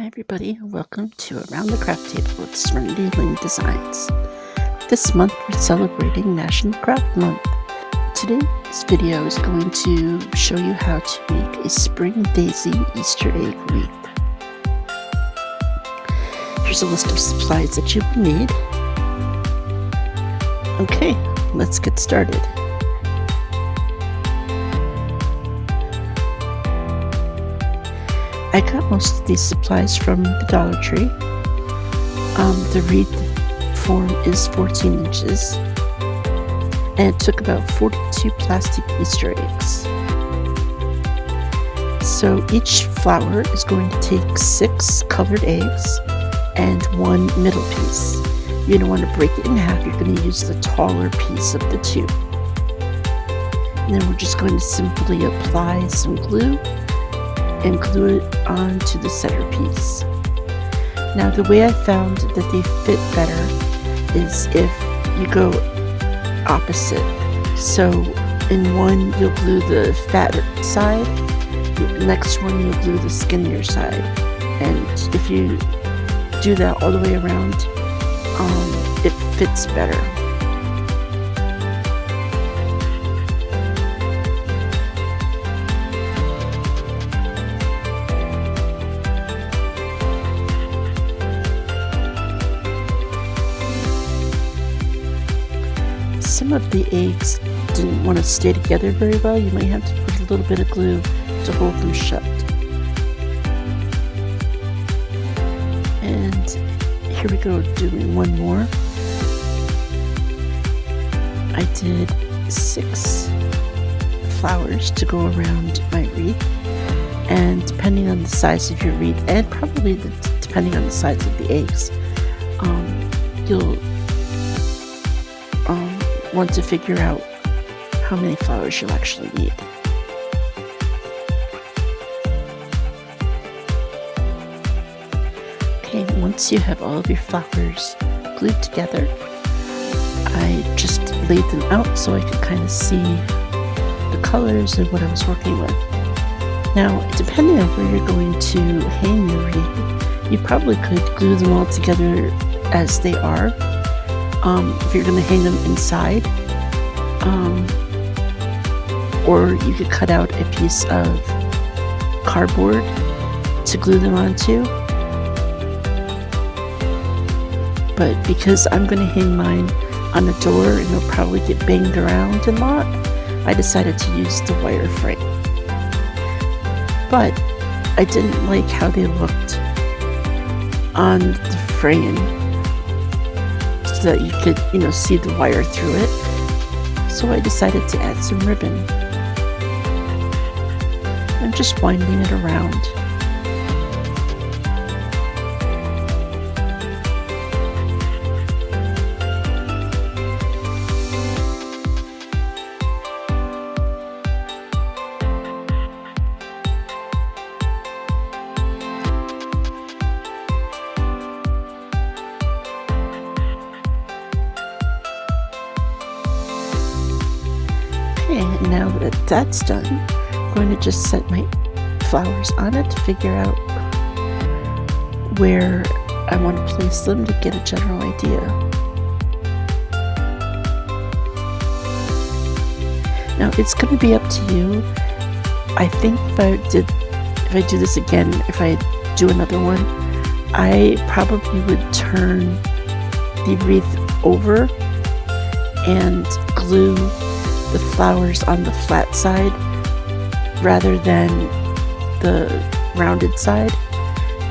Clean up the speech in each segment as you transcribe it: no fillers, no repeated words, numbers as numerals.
everybody, and welcome to Around the Craft Table with Serenity Lane Designs. This month we're celebrating National Craft Month. Today's video is going to show you how to make a spring daisy Easter egg wreath. Here's a list of supplies that you will need. Okay, let's get started. I got most of these supplies from the Dollar Tree. The wreath form is 14 inches, and it took about 42 plastic Easter eggs. So each flower is going to take 6 colored eggs and 1 middle piece. You're going to want to break it in half. You're going to use the taller piece of the 2. And then we're just going to simply apply some glue and glue it onto the centerpiece. Now the way I found that they fit better is if you go opposite. So in one you'll glue the fatter side, the next one you'll glue the skinnier side, and if you do that all the way around, it fits better. Some of the eggs didn't want to stay together very well. You might have to put a little bit of glue to hold them shut. And here we go, doing one more. I did 6 flowers to go around my wreath, and depending on the size of your wreath, and probably depending on the size of the eggs, you'll want to figure out how many flowers you'll actually need. Okay, once you have all of your flowers glued together, I just laid them out so I could kind of see the colors and what I was working with. Now, depending on where you're going to hang your wreath, you probably could glue them all together as they are. If you're going to hang them inside, or you could cut out a piece of cardboard to glue them onto. But because I'm going to hang mine on the door and they'll probably get banged around a lot, I decided to use the wire frame. But I didn't like how they looked on the frame, so that you could, see the wire through it. So I decided to add some ribbon. I'm just winding it around. And now that that's done, I'm going to just set my flowers on it to figure out where I want to place them to get a general idea. Now it's going to be up to you. I think if I do this again, if I do another one, I probably would turn the wreath over and glue the flowers on the flat side rather than the rounded side,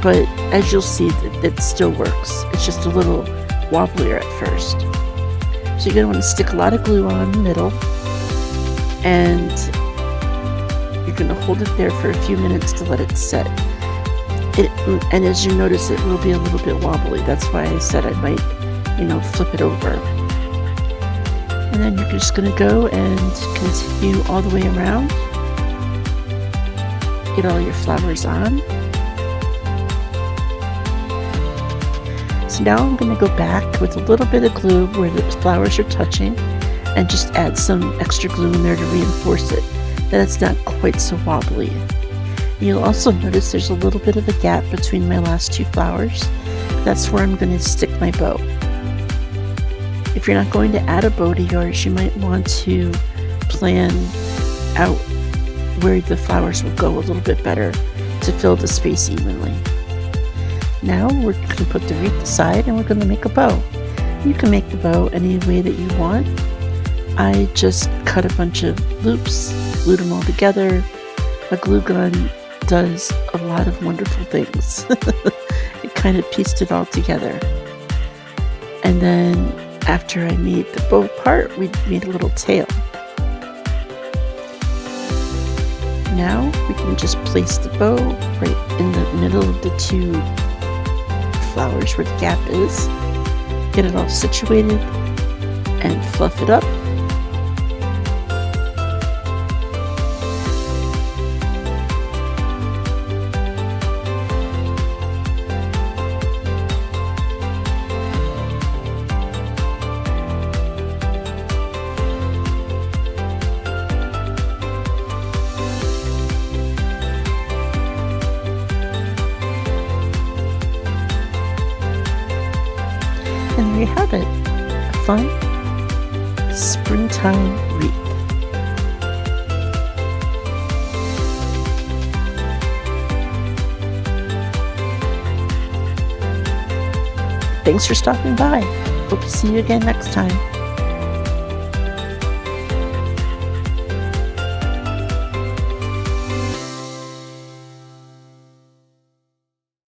but as you'll see, it still works. It's just a little wobblier at first. So you're going to want to stick a lot of glue on the middle, and you're going to hold it there for a few minutes to let it set. And as you notice, it will be a little bit wobbly. That's why I said I might, flip it over. And then you're just going to go and continue all the way around. Get all your flowers on. So now I'm going to go back with a little bit of glue where the flowers are touching, and just add some extra glue in there to reinforce it, that it's not quite so wobbly. You'll also notice there's a little bit of a gap between my last two flowers. That's where I'm going to stick my bow. If you're not going to add a bow to yours, you might want to plan out where the flowers will go a little bit better to fill the space evenly. Now we're going to put the wreath aside and we're going to make a bow. You can make the bow any way that you want. I just cut a bunch of loops, glued them all together. A glue gun does a lot of wonderful things. It kind of pieced it all together. And then after I made the bow part, we made a little tail. Now we can just place the bow right in the middle of the two flowers where the gap is. Get it all situated and fluff it up. And there you have it, a fun springtime wreath. Thanks for stopping by. Hope to see you again next time.